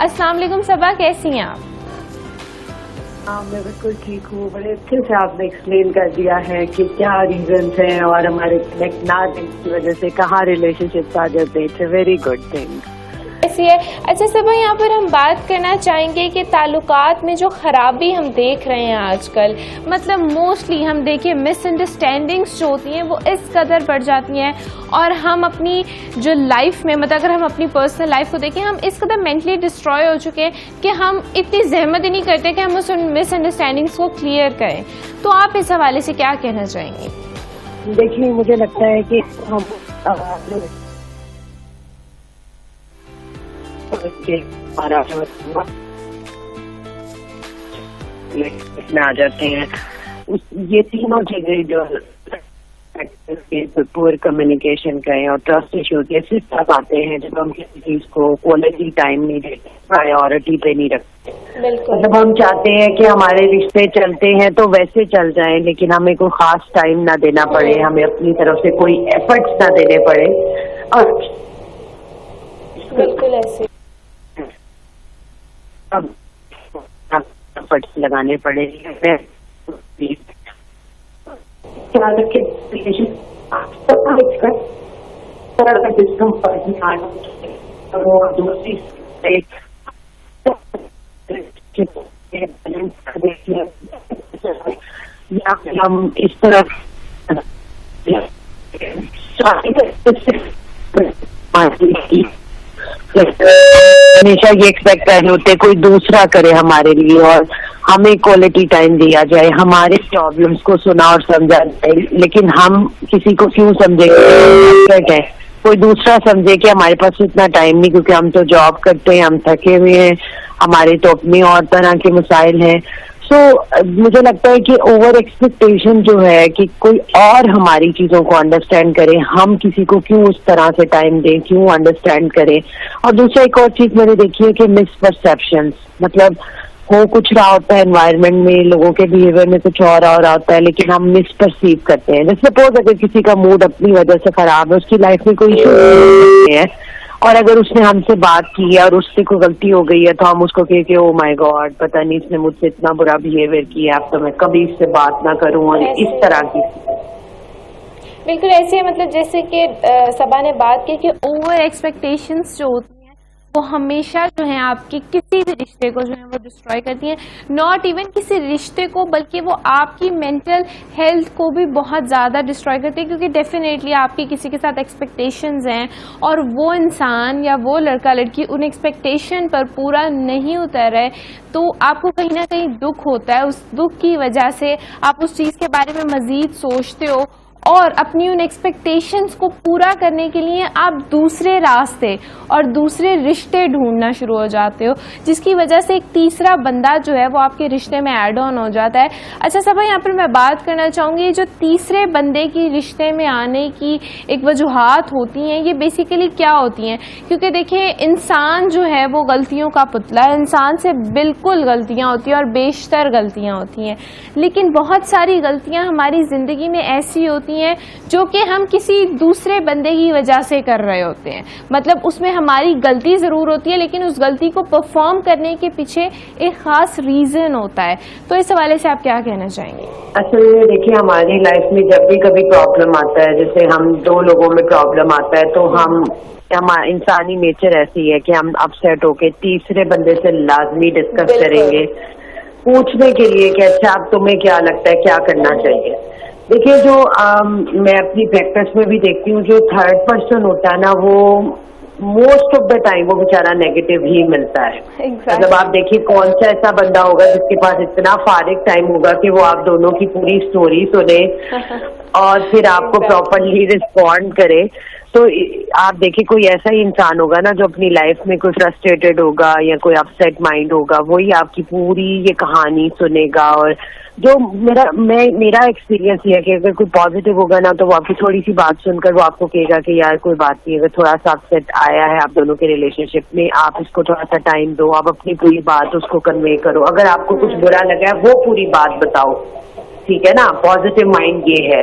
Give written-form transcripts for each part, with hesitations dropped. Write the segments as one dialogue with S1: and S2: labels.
S1: السلام علیکم صبا، کیسی ہیں آپ؟
S2: میں بالکل ٹھیک ہوں. بڑے اچھے سے آپ نے ایکسپلین کر دیا ہے کہ کیا ریزنس ہیں اور ہمارے کنیکٹ نہ کی وجہ سے کہاں ریلیشن شپ آ جاتے ہیں. It's a very good thing.
S1: ایسی ہے. اچھا صبا، یہاں پر ہم بات کرنا چاہیں گے کہ تعلقات میں جو خرابی ہم دیکھ رہے ہیں آج کل، مطلب موسٹلی ہم دیکھیں مس انڈرسٹینڈنگس جو ہوتی ہیں وہ اس قدر بڑھ جاتی ہیں، اور ہم اپنی جو لائف میں مطلب اگر ہم اپنی پرسنل لائف کو دیکھیں، ہم اس قدر مینٹلی ڈسٹروائے ہو چکے ہیں کہ ہم اتنی زحمت ہی نہیں کرتے کہ ہم اس مس انڈرسٹینڈنگس کو کلیئر کریں. تو آپ اس حوالے سے کیا کہنا چاہیں گے؟
S2: دیکھیے، مجھے لگتا ہے کہ ہم میں آ جاتے ہیں. یہ تینوں چیزیں جو پور کمیونیکیشن کا ہے اور ٹرسٹ ایشو کے صرف تب آتے ہیں جب ہم کسی چیز کو کوالٹی ٹائم نہیں دیتے، پرائیورٹی پہ نہیں رکھتے. مطلب ہم چاہتے ہیں کہ ہمارے رشتے چلتے ہیں تو ویسے چل جائیں، لیکن ہمیں کوئی خاص ٹائم نہ دینا پڑے، ہمیں اپنی طرف سے کوئی ایفرٹس نہ دینے پڑے. اور
S1: بالکل ایسے
S2: اب ایفرٹس لگانے پڑے. ہم اس طرح ہمیشہ یہ ایکسپیکٹ کر رہے ہوتے کوئی دوسرا کرے ہمارے لیے اور ہمیں کوالٹی ٹائم دیا جائے، ہمارے پرابلمس کو سنا اور سمجھا جائے. لیکن ہم کسی کو کیوں سمجھے کہ کوئی دوسرا سمجھے کہ ہمارے پاس اتنا ٹائم نہیں، کیونکہ ہم تو جاب کرتے ہیں، ہم تھکے ہوئے ہیں، ہمارے تو اپنی اور طرح کے مسائل ہیں. سو مجھے لگتا ہے کہ اوور ایکسپیکٹیشن جو ہے کہ کوئی اور ہماری چیزوں کو انڈرسٹینڈ کرے، ہم کسی کو کیوں اس طرح سے ٹائم دیں، کیوں انڈرسٹینڈ کریں. اور دوسرا ایک اور چیز میں نے دیکھی ہے کہ مس پرسیپشنس، مطلب ہو کچھ رہا ہوتا ہے انوائرمنٹ میں، لوگوں کے بیہیویئر میں کچھ اور رہا ہوتا ہے، لیکن ہم مس پرسیو کرتے ہیں. جیسے سپوز اگر کسی کا موڈ اپنی وجہ سے خراب ہے، اس کی لائف میں کوئی ایشو نہیں ہے، اور اگر اس نے ہم سے بات کی ہے اور اس سے کوئی غلطی ہو گئی ہے تو ہم اس کو کہ او مائی گاڈ، پتہ نہیں اس نے مجھ سے اتنا برا بیہیویئر کیا، اب تو میں کبھی اس سے بات نہ کروں، اور اس طرح کی.
S1: بالکل ایسے ہے. مطلب جیسے کہ صبا نے بات کی کہ اوور ایکسپیکٹیشنز جو ہوتی ہیں وہ ہمیشہ جو ہیں آپ کی کسی بھی رشتے کو جو ہے وہ ڈسٹروائے کرتی ہیں. ناٹ ایون کسی رشتے کو، بلکہ وہ آپ کی مینٹل ہیلتھ کو بھی بہت زیادہ ڈسٹروائے کرتی ہے، کیونکہ ڈیفینیٹلی آپ کی کسی کے ساتھ ایکسپیکٹیشنز ہیں اور وہ انسان یا وہ لڑکا لڑکی ان ایکسپیکٹیشن پر پورا نہیں اتر رہے، تو آپ کو کہیں نہ کہیں دکھ ہوتا ہے. اس دکھ کی وجہ سے آپ اس چیز کے بارے میں مزید سوچتے ہو، اور اپنی ان ایکسپیکٹیشنز کو پورا کرنے کے لیے آپ دوسرے راستے اور دوسرے رشتے ڈھونڈنا شروع ہو جاتے ہو، جس کی وجہ سے ایک تیسرا بندہ جو ہے وہ آپ کے رشتے میں ایڈ آن ہو جاتا ہے. اچھا صبا، یہاں پر میں بات کرنا چاہوں گی، جو تیسرے بندے کی رشتے میں آنے کی ایک وجوہات ہوتی ہیں، یہ بیسیکلی کیا ہوتی ہیں؟ کیونکہ دیکھیں، انسان جو ہے وہ غلطیوں کا پتلا ہے، انسان سے بالکل غلطیاں ہوتی ہیں اور بیشتر غلطیاں ہوتی ہیں، لیکن بہت ساری غلطیاں ہماری زندگی میں ایسی ہوتی ہیں جو کہ ہم کسی دوسرے بندے کی وجہ سے کر رہے ہوتے ہیں. مطلب اس میں ہماری غلطی ضرور ہوتی ہے، لیکن اس غلطی کو پرفارم کرنے کے پیچھے ایک خاص ریزن ہوتا ہے. تو اس حوالے سے آپ کیا کہنا چاہیں گے؟
S2: اصل میں دیکھیے، ہماری لائف میں جب بھی کبھی پرابلم آتا ہے، جیسے ہم دو لوگوں میں پرابلم آتا ہے، تو ہم انسانی نیچر ایسی ہے کہ ہم اپسیٹ ہو کے تیسرے بندے سے لازمی ڈسکس کریں گے، پوچھنے کے لیے کہ اچھا اب تمہیں کیا لگتا ہے، کیا کرنا چاہیے. دیکھیے، جو میں اپنی پریکٹس میں بھی دیکھتی ہوں، جو تھرڈ پرسن ہوتا ہے نا، وہ موسٹ آف دا ٹائم وہ بیچارہ نیگیٹو ہی ملتا ہے. مطلب آپ دیکھیے کون سا ایسا بندہ ہوگا جس کے پاس اتنا فارغ ٹائم ہوگا کہ وہ آپ دونوں کی پوری اسٹوری سنے اور پھر آپ کو پراپرلی رسپونڈ کرے. تو آپ دیکھیے کوئی ایسا ہی انسان ہوگا نا جو اپنی لائف میں کوئی فرسٹریٹڈ ہوگا یا کوئی اپسیٹ مائنڈ ہوگا، وہی آپ کی پوری یہ کہانی سنے گا. اور جو میرا ایکسپیرینس یہ ہے کہ اگر کوئی پازیٹیو ہوگا نا تو وہ آپ کی تھوڑی سی بات سن کر وہ آپ کو کہے گا کہ یار کوئی بات نہیں، اگر تھوڑا سا اپسیٹ آیا ہے آپ دونوں کے ریلیشن شپ میں، آپ اس کو تھوڑا سا ٹائم دو، آپ اپنی پوری بات اس کو کنوے کرو. اگر آپ کو کچھ برا لگا ہے وہ پوری بات بتاؤ، ٹھیک ہے نا. پازیٹیو مائنڈ یہ ہے.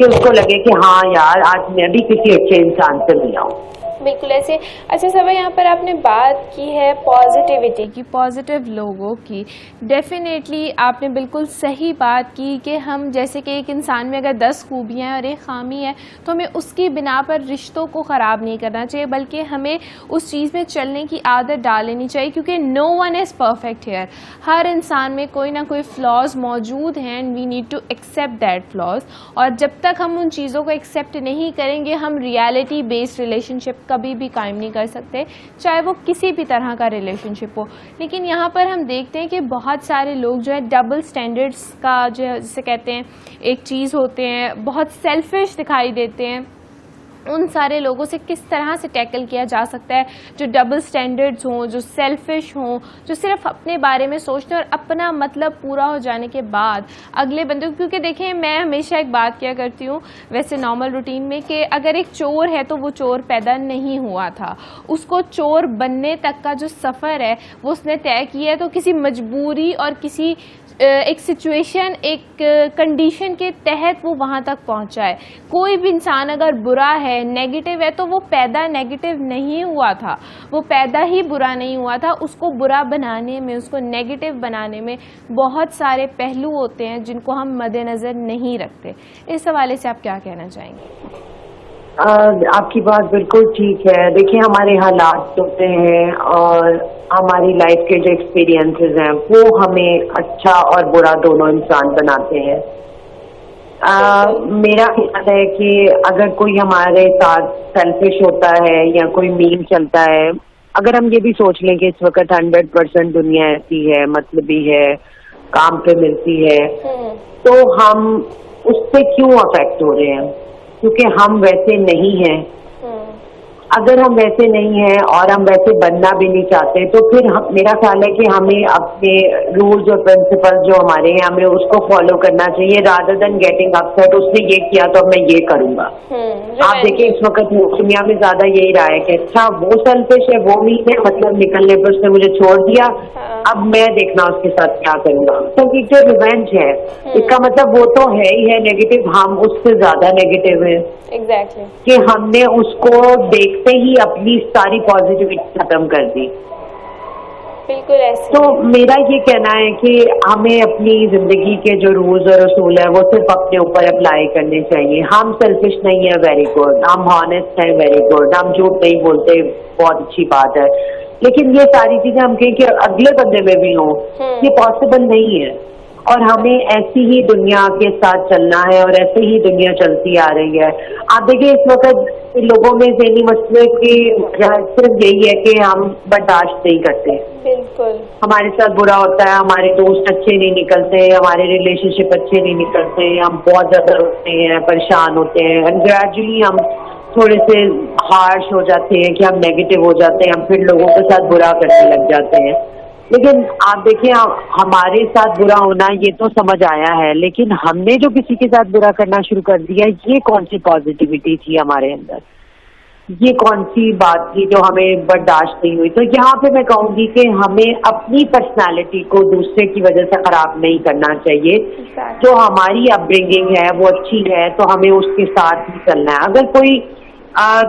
S2: کہ اس کو لگے کہ ہاں یار آج میں بھی کسی اچھے انسان سے ملا ہوں.
S1: بالکل ایسے. اچھا صبا یہاں پر آپ نے بات کی ہے پازیٹیوٹی کی, پازیٹیو لوگوں کی. ڈیفینیٹلی آپ نے بالکل صحیح بات کی کہ ہم جیسے کہ ایک انسان میں اگر 10 خوبیاں ہیں اور ایک خامی ہے تو ہمیں اس کی بنا پر رشتوں کو خراب نہیں کرنا چاہیے, بلکہ ہمیں اس چیز میں چلنے کی عادت ڈال لینی چاہیے, کیونکہ no one is perfect here. ہر انسان میں کوئی نہ کوئی فلاز موجود ہیں and we need to accept that flaws. اور جب تک ہم ان چیزوں کو ایکسیپٹ نہیں کریں گے ہم ریالٹی بیسڈ ریلیشن شپ کبھی بھی قائم نہیں کر سکتے, چاہے وہ کسی بھی طرح کا ریلیشن شپ ہو. لیکن یہاں پر ہم دیکھتے ہیں کہ بہت سارے لوگ جو ہے ڈبل سٹینڈرڈس کا جو ہے جسے کہتے ہیں ایک چیز ہوتے ہیں, بہت سیلفش دکھائی دیتے ہیں. ان سارے لوگوں سے کس طرح سے ٹیکل کیا جا سکتا ہے جو ڈبل سٹینڈرڈز ہوں, جو سیلفش ہوں, جو صرف اپنے بارے میں سوچتے ہیں اور اپنا مطلب پورا ہو جانے کے بعد اگلے بندے کو. کیونکہ دیکھیں میں ہمیشہ ایک بات کیا کرتی ہوں ویسے نارمل روٹین میں کہ اگر ایک چور ہے تو وہ چور پیدا نہیں ہوا تھا, اس کو چور بننے تک کا جو سفر ہے وہ اس نے طے کیا ہے, تو کسی مجبوری اور کسی ایک سچویشن ایک کنڈیشن کے تحت وہ وہاں تک پہنچا ہے. کوئی بھی انسان اگر برا ہے نیگیٹو ہے تو وہ پیدا نیگیٹو نہیں ہوا تھا, وہ پیدا ہی برا نہیں ہوا تھا. اس کو برا بنانے میں, اس کو نیگیٹو بنانے میں بہت سارے پہلو ہوتے ہیں جن کو ہم مد نظر نہیں رکھتے. اس حوالے سے آپ کیا کہنا چاہیں گے؟
S2: آپ کی بات بالکل ٹھیک ہے. دیکھیں ہمارے حالات ہوتے ہیں اور ہماری لائف کے جو ایکسپیرینسز ہیں وہ ہمیں اچھا اور برا دونوں انسان بناتے ہیں. میرا خیال ہے کہ اگر کوئی ہمارے ساتھ سیلفش ہوتا ہے یا کوئی میم چلتا ہے, اگر ہم یہ بھی سوچ لیں کہ اس وقت 100% دنیا ایسی ہے, مطلبی ہے, کام پہ ملتی ہے, تو ہم اس سے کیوں افیکٹ ہو رہے ہیں؟ کیونکہ ہم ویسے نہیں ہیں. اگر ہم ویسے نہیں ہیں اور ہم ویسے بننا بھی نہیں چاہتے تو پھر میرا خیال ہے کہ ہمیں اپنے رولز اور پرنسپل جو ہمارے ہیں ہمیں اس کو فالو کرنا چاہیے رادر دین گیٹنگ اپسیٹ. اس نے یہ کیا تو اب میں یہ کروں گا. آپ دیکھیں اس وقت دنیا میں زیادہ یہی رہا ہے کہ اچھا وہ سیلفش ہے, وہ نہیں ہے, مطلب نکلنے پر اس نے مجھے چھوڑ دیا, اب میں دیکھنا اس کے ساتھ کیا کروں گا. کیونکہ جو ریونج ہے اس کا مطلب وہ تو ہے ہی ہے نیگیٹو, ہم اس سے زیادہ نیگیٹو ہیں کہ ہم نے اس کو دیکھتے ہی اپنی ساری پازیٹیوٹی ختم کر دی.
S1: بالکل ایسے.
S2: تو میرا یہ کہنا ہے کہ ہمیں اپنی زندگی کے جو رولز اور اصول ہیں وہ صرف اپنے اوپر اپلائی کرنے چاہیے. ہم سیلفش نہیں ہیں, ویری گڈ. ہم ہانیسٹ ہیں, ویری گڈ. ہم جھوٹ نہیں بولتے, بہت اچھی بات ہے. لیکن یہ ساری چیزیں ہم کہیں کہ اگلے بندے میں بھی ہوں, یہ پاسبل نہیں ہے. اور ہمیں ایسی ہی دنیا کے ساتھ چلنا ہے اور ایسے ہی دنیا چلتی آ رہی ہے. آپ دیکھیں اس وقت لوگوں میں ذہنی مسئلے کی صرف یہی ہے کہ ہم برداشت نہیں کرتے.
S1: بالکل
S2: ہمارے ساتھ برا ہوتا ہے, ہمارے دوست اچھے نہیں نکلتے, ہمارے ریلیشن شپ اچھے نہیں نکلتے, ہم بہت زیادہ روتے ہیں, پریشان ہوتے ہیں, اینڈ گریجولی ہم تھوڑے سے ہارش ہو جاتے ہیں کہ ہم نیگیٹو ہو جاتے ہیں, ہم پھر لوگوں کے ساتھ برا کرنے لگ جاتے ہیں. لیکن آپ دیکھیں ہمارے ساتھ برا ہونا یہ تو سمجھ آیا ہے, لیکن ہم نے جو کسی کے ساتھ برا کرنا شروع کر دیا یہ کون سی پازیٹیوٹی تھی ہمارے اندر, یہ کون سی بات تھی جو ہمیں برداشت نہیں ہوئی. تو یہاں پہ میں کہوں گی کہ ہمیں اپنی پرسنالٹی کو دوسرے کی وجہ سے خراب نہیں کرنا چاہیے. جو ہماری اپ برنگنگ ہے وہ اچھی ہے تو ہمیں اس کے ساتھ ہی چلنا ہے. اگر کوئی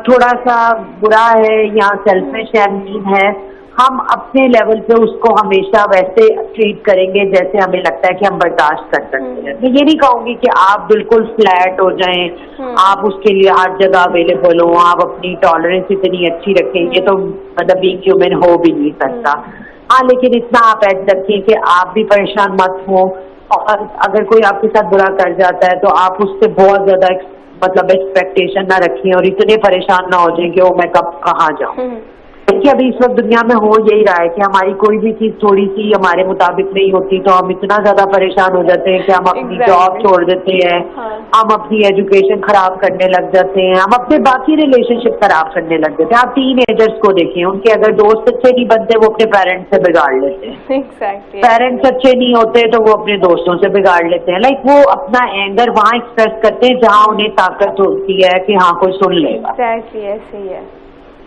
S2: تھوڑا سا برا ہے یا سیلفش ہے, مین ہے, ہم اپنے لیول پہ اس کو ہمیشہ ویسے ٹریٹ کریں گے جیسے ہمیں لگتا ہے کہ ہم برداشت کر سکتے ہیں. میں یہ نہیں کہوں گی کہ آپ بالکل فلیٹ ہو جائیں, آپ اس کے لیے ہر جگہ اویلیبل ہوں, آپ اپنی ٹالرنس اتنی اچھی رکھیں, یہ تو مطلب ایک ہیومن ہو بھی نہیں سکتا. ہاں لیکن اتنا آپ ایڈ رکھیں کہ آپ بھی پریشان مت ہوں, اور اگر کوئی آپ کے ساتھ برا کر جاتا ہے تو آپ اس سے بہت زیادہ مطلب ایکسپیکٹیشن نہ رکھیں اور اتنے پریشان نہ ہو جائیں کہ وہ میں کب کہاں جاؤں. کہ ابھی اس وقت دنیا میں ہو یہی رہا ہے کہ ہماری کوئی بھی چیز تھوڑی سی ہمارے مطابق نہیں ہوتی تو ہم اتنا زیادہ پریشان ہو جاتے ہیں کہ ہم اپنی جاب چھوڑ دیتے ہیں, ہم اپنی ایجوکیشن خراب کرنے لگ جاتے ہیں, ہم اپنے باقی ریلیشن شپ خراب کرنے لگ جاتے ہیں. آپ ٹین ایجرس کو دیکھیں, ان کے اگر دوست اچھے نہیں بنتے وہ اپنے پیرنٹس سے بگاڑ لیتے ہیں, پیرنٹس اچھے نہیں ہوتے تو وہ اپنے دوستوں سے بگاڑ لیتے ہیں. لائک وہ اپنا اینگر وہاں ایکسپریس کرتے ہیں جہاں انہیں طاقت ہوتی ہے کہ ہاں کوئی سن لے گا.
S1: ایسے ہی ہے.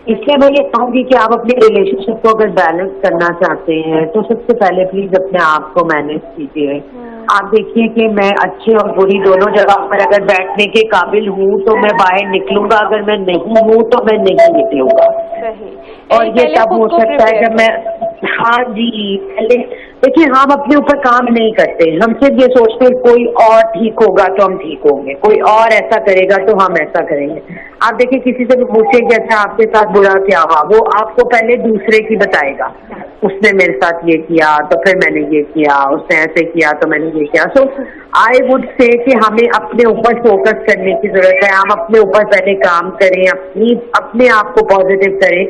S2: اس لیے میں یہ کہوں گی کہ آپ اپنے ریلیشن شپ کو اگر بیلنس کرنا چاہتے ہیں تو سب سے پہلے پلیز اپنے آپ کو مینیج کیجیے. آپ دیکھیے کہ میں اچھے اور بری دونوں جگہ پر اگر بیٹھنے کے قابل ہوں تو میں باہر نکلوں گا, اگر میں نہیں ہوں تو میں نہیں نکلوں گا. اور یہ تب ہو سکتا ہے جب میں, ہاں جی, پہلے دیکھیے ہم اپنے اوپر کام نہیں کرتے, ہم صرف یہ سوچتے ہیں کوئی اور ٹھیک ہوگا تو ہم ٹھیک ہوں گے, کوئی اور ایسا کرے گا تو ہم ایسا کریں گے. آپ دیکھیے کسی سے بھی پوچھیں کہ اچھا آپ کے ساتھ برا کیا ہوا, وہ آپ کو پہلے دوسرے کی بتائے گا, اس نے میرے ساتھ یہ کیا تو پھر میں نے یہ کیا, اس نے ایسے کیا تو میں نے یہ کیا. سو آئی وڈ سے کہ ہمیں اپنے اوپر فوکس کرنے کی ضرورت ہے. ہم اپنے اوپر پہلے کام کریں, اپنے آپ کو پازیٹیو کریں.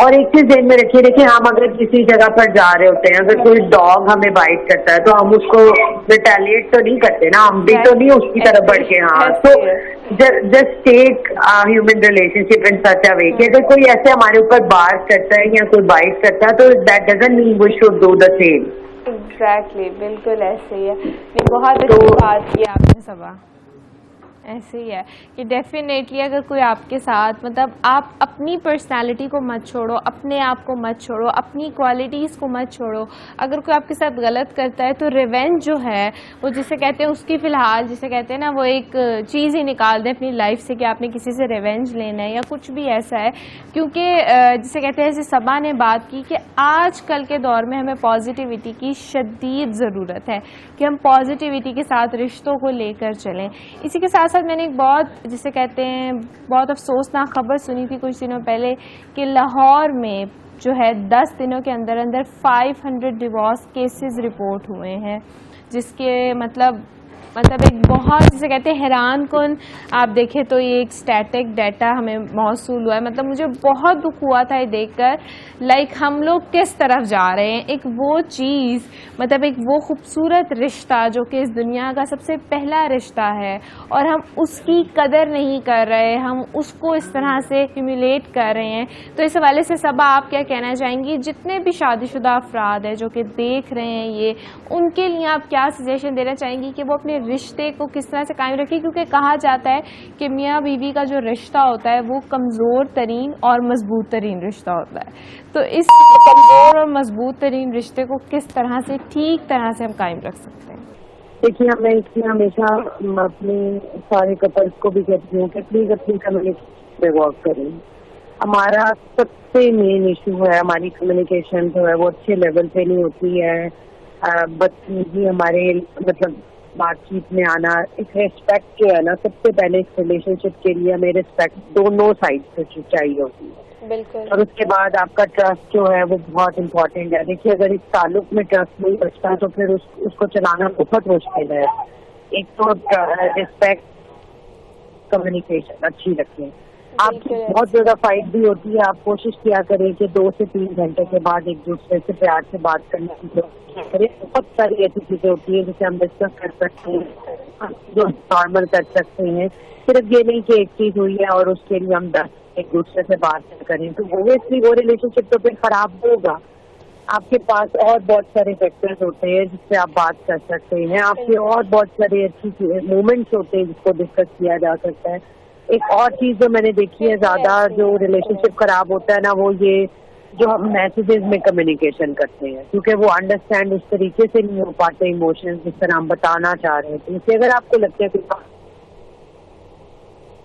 S2: اور ایک چیز ذہن میں رکھیے, دیکھیے ہم اگر کسی جگہ پر جا رہے ہوتے ہیں, اگر کوئی ڈاگ ہمیں بائٹ کرتا ہے تو ہم اس کو ریٹیلیٹ تو نہیں کرتے نا, ہم بھی تو نہیں اس کی طرف بڑھ کے. ہاں, تو جسٹ ٹیک ہیومن ریلیشن شپ ان سچ اے وے کہ اگر کوئی ایسے ہمارے اوپر بارک کرتا ہے یا کوئی بائٹ کرتا ہے تو that doesn't mean we should do the same.
S1: Exactly, بالکل ایسے ہی ہے. بہت اچھی بات کی آپ نے صبا. ایسے ہی ہے کہ ڈیفینیٹلی اگر کوئی آپ کے ساتھ, مطلب آپ اپنی پرسنالٹی کو مت چھوڑو, اپنے آپ کو مت چھوڑو, اپنی کوالٹیز کو مت چھوڑو. اگر کوئی آپ کے ساتھ غلط کرتا ہے تو ریونج جو ہے وہ جسے کہتے ہیں اس کی فی الحال جسے کہتے ہیں نا وہ ایک چیز ہی نکال دیں اپنی لائف سے کہ آپ نے کسی سے ریونج لینا ہے یا کچھ بھی ایسا ہے. کیونکہ جسے کہتے ہیں جیسے صبا نے بات کی کہ آج کل کے دور میں ہمیں پازیٹیوٹی کی شدید ضرورت ہے کہ ہم پازیٹیوٹی کے ساتھ رشتوں کو لے کر چلیں. اسی کے ساتھ میں نے ایک بہت جسے کہتے ہیں بہت افسوسناک خبر سنی تھی کچھ دنوں پہلے کہ لاہور میں جو ہے 10 دنوں کے اندر 500 ڈیورس کیسز رپورٹ ہوئے ہیں, جس کے مطلب ایک بہت جسے کہتے ہیں حیران کن. آپ دیکھیں تو یہ ایک اسٹیٹک ڈیٹا ہمیں موصول ہوا ہے. مطلب مجھے بہت دکھ ہوا تھا یہ دیکھ کر, ہم لوگ کس طرف جا رہے ہیں. ایک وہ چیز, مطلب ایک وہ خوبصورت رشتہ جو کہ اس دنیا کا سب سے پہلا رشتہ ہے اور ہم اس کی قدر نہیں کر رہے, ہم اس کو اس طرح سے ہیومیلیٹ کر رہے ہیں. تو اس حوالے سے صبا آپ کیا کہنا چاہیں گی, جتنے بھی شادی شدہ افراد ہیں جو کہ دیکھ رہے ہیں یہ, ان کے لیے آپ کیا سجیشن دینا چاہیں گی کہ وہ اپنے رشتے کو کس طرح سے قائم رکھیں؟ کیونکہ کہا جاتا ہے کہ میاں بیوی کا جو رشتہ ہوتا ہے وہ کمزور ترین اور مضبوط ترین رشتہ ہوتا ہے. تو اس کمزور اور مضبوط ترین رشتے کو کس طرح سے ٹھیک طرح سے ہم قائم رکھ سکتے ہیں؟
S2: دیکھیے میں اس لیے ہمیشہ اپنے سارے کپلس کو بھی کہتی ہوں کہ پلیز اپنی کمیونیکیشن پہ ورک کریں. ہمارا سب سے مین ایشو ہے ہماری کمیونیکیشن جو ہے وہ اچھے لیول پہ نہیں ہوتی ہے. بدتمیزی ہمارے مطلب بات چیت میں آنا. ایک ریسپیکٹ جو ہے نا سب سے پہلے اس ریلیشن شپ کے لیے ہمیں ریسپیکٹ دونوں سائڈ سے چاہیے ہوتی ہے.
S1: بالکل.
S2: اور اس کے بعد آپ کا ٹرسٹ جو ہے وہ بہت امپورٹینٹ ہے. دیکھیے اگر اس تعلق میں ٹرسٹ نہیں بچتا تو پھر اس کو چلانا بہت مشکل ہے. ایک تو ریسپیکٹ, کمیونیکیشن اچھی رکھیں. آپ کی بہت زیادہ فائٹ بھی ہوتی ہے, آپ کوشش کیا کریں کہ 2 سے 3 گھنٹے کے بعد ایک دوسرے سے پیار سے بات کرنے کی کوشش کریں. بہت ساری ایسی چیزیں ہوتی ہیں جسے ہم ڈسکس کر سکتے ہیں, جو نارمل کر سکتے ہیں. صرف یہ نہیں کہ ایک چیز ہوئی ہے اور اس کے لیے ہم ایک دوسرے سے بات کریں تو وہ ریلیشن شپ تو پھر خراب ہوگا. آپ کے پاس اور بہت سارے فیکٹرز ہوتے ہیں جس سے آپ بات کر سکتے ہیں. آپ کے اور بہت سارے اچھی مومنٹس ہوتے ہیں جس کو ڈسکس کیا جا سکتا ہے. ایک اور چیز جو میں نے دیکھی ہے زیادہ جو ریلیشن شپ خراب ہوتا ہے نا, وہ یہ جو ہم میسیجز میں کمیونیکیشن کرتے ہیں, کیونکہ وہ انڈرسٹینڈ اس طریقے سے نہیں ہو پاتے ایموشنز جس طرح ہم بتانا چاہ رہے ہیں. اسے اگر آپ کو لگتا ہے کہ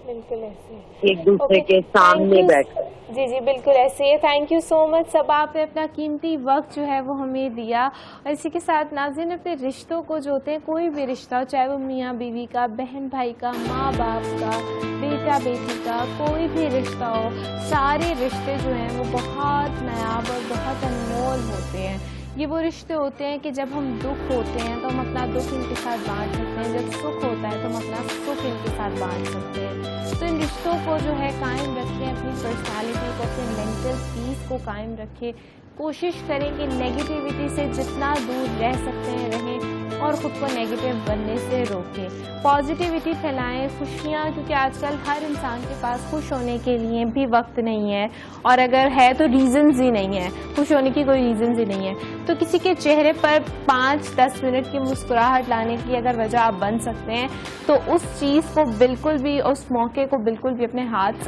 S1: بالکل ایسے
S2: ایک دوسرے کے سامنے بیٹھ کر,
S1: جی بالکل ایسے ہی. تھینک یو سو مچ صبا, آپ نے اپنا قیمتی وقت جو ہے وہ ہمیں دیا. اور اسی کے ساتھ ناظرین اپنے رشتوں کو جو ہوتے ہیں, کوئی بھی رشتہ ہو, چاہے وہ میاں بیوی کا, بہن بھائی کا, ماں باپ کا, بیٹا بیٹی کا, کوئی بھی رشتہ ہو, سارے رشتے جو ہیں وہ بہت نایاب اور بہت انمول ہوتے ہیں. یہ وہ رشتے ہوتے ہیں کہ جب ہم دکھ ہوتے ہیں تو ہم اپنا دکھ ان کے ساتھ بانٹ سکتے ہیں, جب سکھ ہوتا ہے تو ہم اپنا سکھ ان کے ساتھ بانٹ سکتے ہیں. تو ان رشتوں کو جو ہے قائم رکھیں, اپنی پرسنالٹی کو, اپنے مینٹل پیس کو قائم رکھیں. کوشش کریں کہ نیگیٹیوٹی سے جتنا دور رہ سکتے ہیں رہیں اور خود کو نیگیٹو بننے سے روکیں. پازیٹیوٹی پھیلائیں, خوشیاں, کیونکہ آج کل ہر انسان کے پاس خوش ہونے کے لیے بھی وقت نہیں ہے, اور اگر ہے تو ریزنز ہی نہیں ہے, خوش ہونے کی کوئی ریزنز ہی نہیں ہے. تو کسی کے چہرے پر 5-10 منٹ کی مسکراہٹ لانے کی اگر وجہ آپ بن سکتے ہیں تو اس چیز کو بالکل بھی, اس موقع کو بالکل بھی اپنے ہاتھ سے